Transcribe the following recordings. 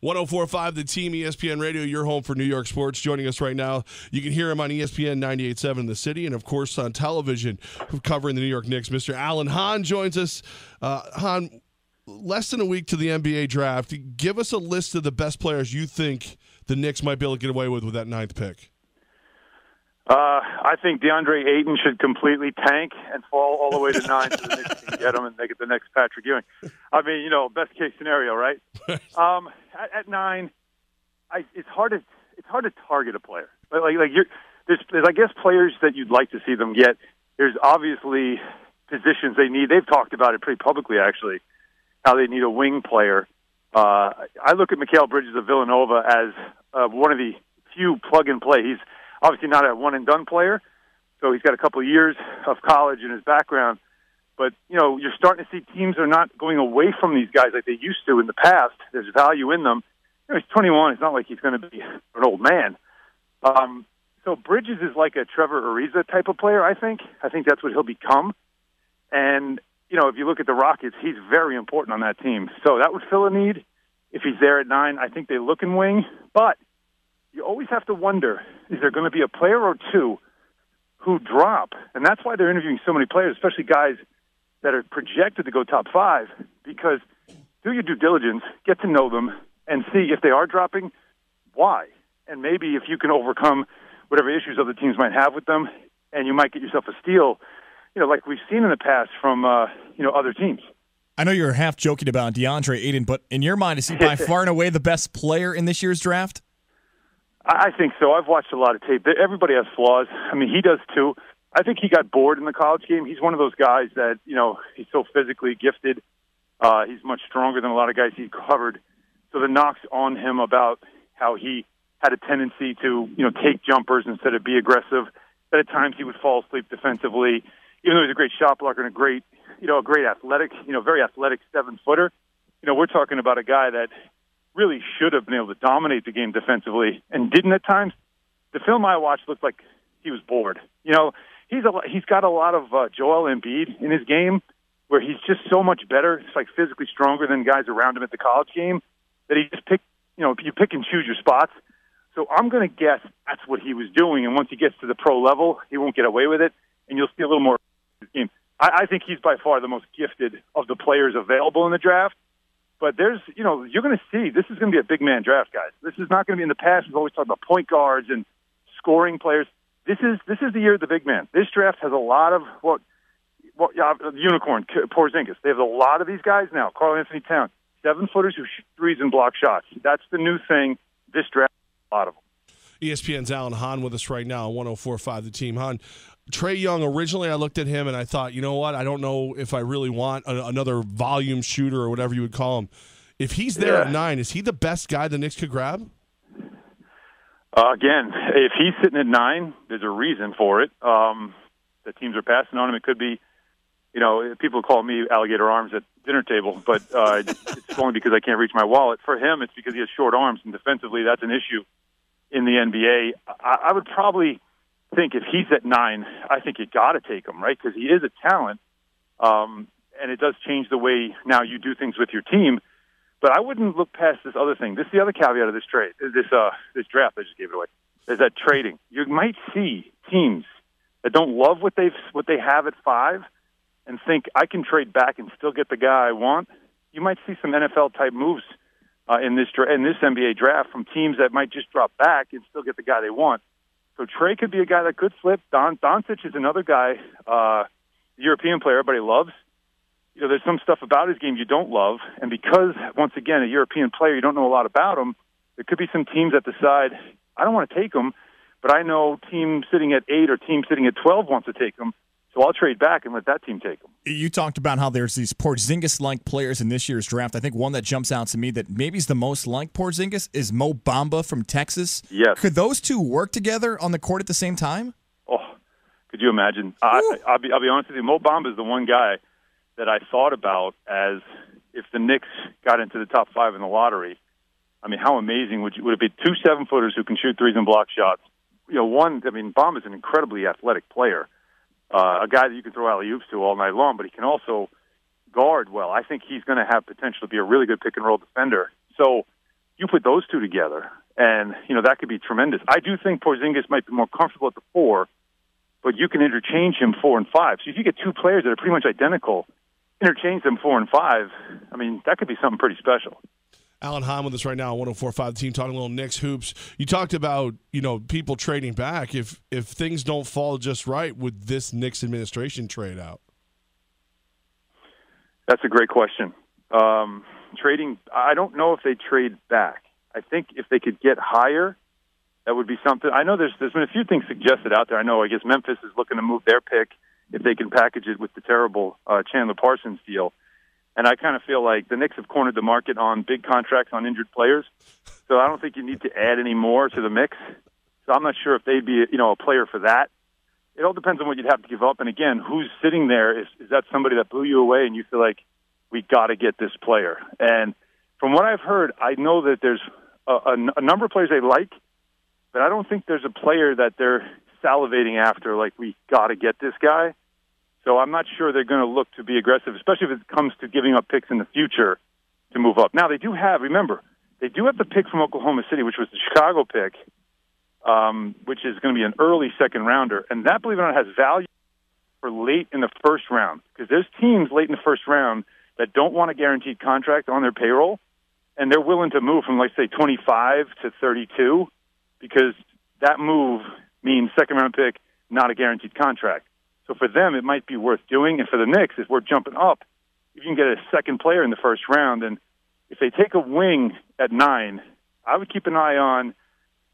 104.5 The Team, ESPN Radio, your home for New York sports. Joining us right now, you can hear him on ESPN 98.7 in the city, and of course on television covering the New York Knicks. Mr. Alan Hahn joins us. Hahn, less than a week to the NBA draft. Give us a list of the best players you think the Knicks might be able to get away with that 9th pick. I think DeAndre Ayton should completely tank and fall all the way to 9 so the Knicks can get him and make it the next Patrick Ewing. I mean, best case scenario, right? At 9, it's hard to target a player. There's I guess players that you'd like to see them get. There's obviously positions they need. They've talked about it pretty publicly, actually, how they need a wing player. I look at Mikal Bridges of Villanova as one of the few plug-and-play. He's obviously not a one-and-done player, so he's got a couple of years of college in his background. But, you're starting to see teams are not going away from these guys like they used to in the past. There's value in them. He's 21. It's not like he's going to be an old man. So Bridges is like a Trevor Ariza type of player, I think. I think that's what he'll become. And, if you look at the Rockets, he's very important on that team. So that would fill a need. If he's there at 9, I think they look and wing. But you always have to wonder, is there going to be a player or two who drop? And that's why they're interviewing so many players, especially guys that are projected to go top 5, because do your due diligence, get to know them, and see if they are dropping, why. And maybe if you can overcome whatever issues other teams might have with them, and you might get yourself a steal, like we've seen in the past from, other teams. I know you're half joking about DeAndre Ayton, but in your mind, is he by far and away the best player in this year's draft? I think so. I've watched a lot of tape. Everybody has flaws. I mean, he does too. I think he got bored in the college game. He's one of those guys that, he's so physically gifted. He's much stronger than a lot of guys he covered. So the knocks on him about how he had a tendency to, take jumpers instead of be aggressive, that at times he would fall asleep defensively, even though he's a great shot blocker and a great athletic, very athletic 7-footer. We're talking about a guy that really should have been able to dominate the game defensively and didn't at times. The film I watched looked like he was bored. He's got a lot of Joel Embiid in his game where he's just so much better. It's like physically stronger than guys around him at the college game that he just you pick and choose your spots. So I'm going to guess that's what he was doing. And once he gets to the pro level, he won't get away with it. And you'll see a little more of his game. I think he's by far the most gifted of the players available in the draft. But there's, you're going to see, this is going to be a big man draft, guys. This is not going to be in the past. We've always talked about point guards and scoring players. This is the year of the big man. This draft has a lot of unicorn, Porzingis. They have a lot of these guys now. Karl Anthony Towns, 7-footers who shoot threes and block shots. That's the new thing. This draft, a lot of them. ESPN's Alan Hahn with us right now on 104.5 The Team. Hahn, Trae Young, originally I looked at him and I thought, you know what, I don't know if I really want another volume shooter or whatever you would call him. If he's there at 9, is he the best guy the Knicks could grab? Again, if he's sitting at 9, there's a reason for it. The teams are passing on him. It could be, people call me alligator arms at dinner table, but it's only because I can't reach my wallet. For him, it's because he has short arms, and defensively that's an issue in the NBA. I would probably think if he's at 9, I think you got to take him, right? Because he is a talent, and it does change the way now you do things with your team. But I wouldn't look past this other thing. This is the other caveat of this trade, this draft. I just gave it away. Is that trading? You might see teams that don't love what they have at 5 and think I can trade back and still get the guy I want. You might see some NFL type moves in this NBA draft from teams that might just drop back and still get the guy they want. So Trae could be a guy that could flip. Doncic is another guy, European player everybody loves. There's some stuff about his game you don't love, and because, once again, a European player, you don't know a lot about him, there could be some teams that decide, I don't want to take him, but I know team sitting at 8 or team sitting at 12 wants to take him, so I'll trade back and let that team take him. You talked about how there's these Porzingis-like players in this year's draft. I think one that jumps out to me that maybe is the most like Porzingis is Mo Bamba from Texas. Yes. Could those two work together on the court at the same time? Oh, could you imagine? I'll be honest with you. Mo Bamba is the one guy that I thought about as if the Knicks got into the top 5 in the lottery. I mean, how amazing would it be? 2 7-footers who can shoot threes and block shots. Bamba's an incredibly athletic player, a guy that you can throw alley-oops to all night long, but he can also guard well. I think he's going to have potential to be a really good pick-and-roll defender. So You put those two together, and, that could be tremendous. I do think Porzingis might be more comfortable at the 4, but you can interchange him 4 and 5. So if you get two players that are pretty much identical, interchange them 4 and 5, that could be something pretty special. Alan Hahn with us right now on 104.5 The Team, talking a little Knicks hoops. You talked about, people trading back. If things don't fall just right, would this Knicks administration trade out? That's a great question. Trading, I don't know if they trade back. I think if they could get higher, that would be something. I know there's been a few things suggested out there. I guess Memphis is looking to move their pick if they can package it with the terrible Chandler Parsons deal. And I kind of feel like the Knicks have cornered the market on big contracts on injured players. So I don't think you need to add any more to the mix. So I'm not sure if they'd be, a player for that. It all depends on what you'd have to give up. And again, who's sitting there? Is that somebody that blew you away and you feel like, we got to get this player? And from what I've heard, I know that there's a number of players they like, but I don't think there's a player that they're salivating after, like, we got to get this guy. So I'm not sure they're going to look to be aggressive, especially if it comes to giving up picks in the future to move up. Now, they do have the pick from Oklahoma City, which was the Chicago pick, which is going to be an early second-rounder. And that, believe it or not, has value for late in the first round, because there's teams late in the first round that don't want a guaranteed contract on their payroll, and they're willing to move from, let's say, 25 to 32, because that move means second-round pick, not a guaranteed contract. So for them, it might be worth doing. And for the Knicks, if we're jumping up, if you can get a second player in the first round, and if they take a wing at 9, I would keep an eye on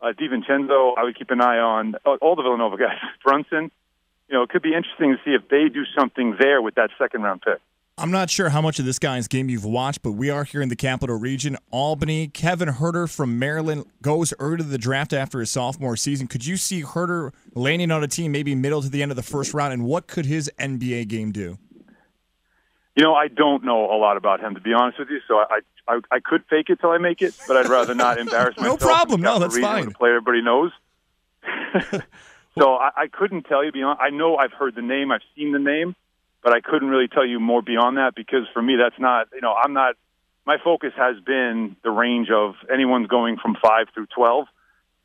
DiVincenzo. I would keep an eye on all the Villanova guys. Brunson. It could be interesting to see if they do something there with that second-round pick. I'm not sure how much of this guy's game you've watched, but we are here in the Capital Region. Albany, Kevin Huerter from Maryland goes early to the draft after his sophomore season. Could you see Huerter landing on a team maybe middle to the end of the first round, and what could his NBA game do? I don't know a lot about him, to be honest with you, so I could fake it till I make it, but I'd rather not embarrass myself. No problem. No, that's fine. A player everybody knows. So I couldn't tell you beyond. I know I've heard the name, I've seen the name, but I couldn't really tell you more beyond that, because for me, that's not, I'm not, my focus has been the range of anyone's going from 5 through 12.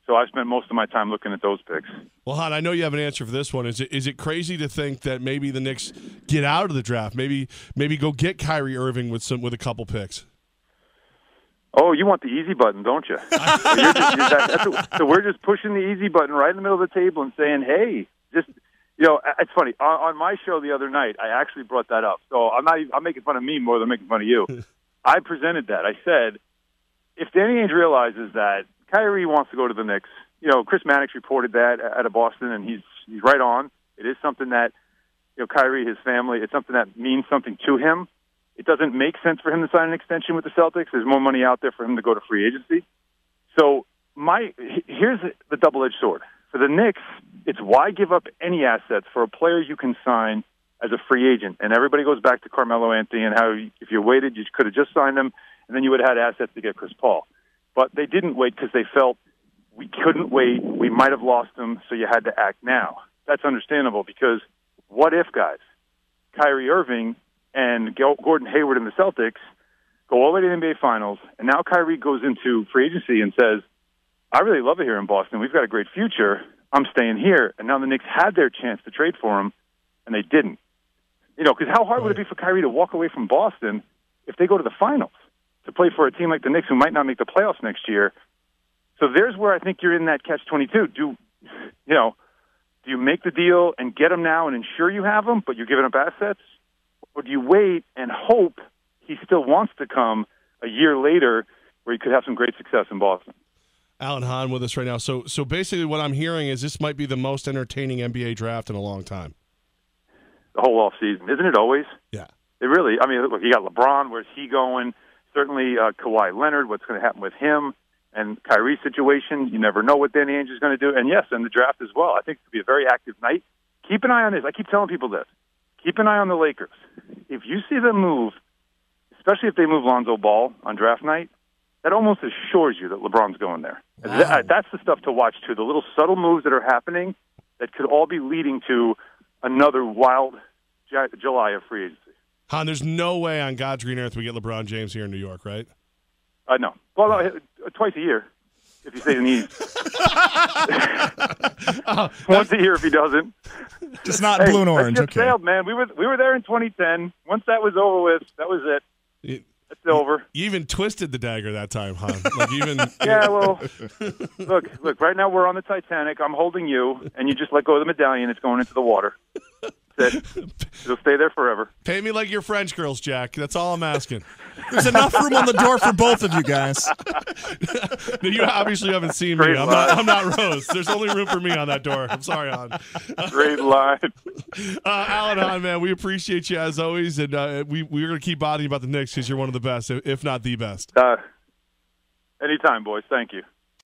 So I've spent most of my time looking at those picks. Well, Hahn, I know you have an answer for this one. Is it crazy to think that maybe the Knicks get out of the draft? Maybe go get Kyrie Irving with a couple picks? Oh, you want the easy button, don't you? So we're just pushing the easy button right in the middle of the table and saying, hey, just, it's funny. On my show the other night, I actually brought that up. So I'm making fun of me more than making fun of you. I presented that. I said, if Danny Ainge realizes that Kyrie wants to go to the Knicks, Chris Mannix reported that out of Boston, and he's right on. It is something that, Kyrie, his family, it's something that means something to him. It doesn't make sense for him to sign an extension with the Celtics. There's more money out there for him to go to free agency. So here's the double-edged sword. For the Knicks, it's why give up any assets for a player you can sign as a free agent? And everybody goes back to Carmelo Anthony and how if you waited, you could have just signed him, and then you would have had assets to get Chris Paul. But they didn't wait because they felt we couldn't wait. We might have lost him, so you had to act now. That's understandable, because what if, guys? Kyrie Irving and Gordon Hayward and the Celtics go all the way to the NBA Finals, and now Kyrie goes into free agency and says, I really love it here in Boston. We've got a great future. I'm staying here. And now the Knicks had their chance to trade for him, and they didn't. Because how hard would it be for Kyrie to walk away from Boston if they go to the finals to play for a team like the Knicks who might not make the playoffs next year? So there's where I think you're in that catch-22. Do you make the deal and get him now and ensure you have him, but you're giving up assets? Or do you wait and hope he still wants to come a year later where he could have some great success in Boston? Alan Hahn with us right now. So basically what I'm hearing is this might be the most entertaining NBA draft in a long time. The whole off season, isn't it always? Yeah. It really, look, you got LeBron, where's he going? Certainly Kawhi Leonard, what's going to happen with him? And Kyrie's situation, you never know what Danny Ainge is going to do. And yes, and the draft as well. I think it's going to be a very active night. Keep an eye on this. I keep telling people this. Keep an eye on the Lakers. If you see them move, especially if they move Lonzo Ball on draft night, that almost assures you that LeBron's going there. Wow. That's the stuff to watch, too. The little subtle moves that are happening that could all be leading to another wild July of free agency. Hahn, there's no way on God's green earth we get LeBron James here in New York, right? No. Well, twice a year if he stays in the East. Once a year if he doesn't. Just not blue and orange. Okay. Sailed, man. We were there in 2010. Once that was over with, that was it. It's over. You even twisted the dagger that time, Hahn. Like even. Yeah, well, look. Right now we're on the Titanic. I'm holding you, and you just let go of the medallion. It's going into the water. That's it. It'll stay there forever. Pay me like your French girls, Jack. That's all I'm asking. There's enough room on the door for both of you guys. You obviously haven't seen me. I'm not Rose. There's only room for me on that door. I'm sorry, Hahn. Great line. Alan Hahn, man, we appreciate you as always, and we're going to keep bothering you about the Knicks because you're one of the best, if not the best. Anytime, boys. Thank you.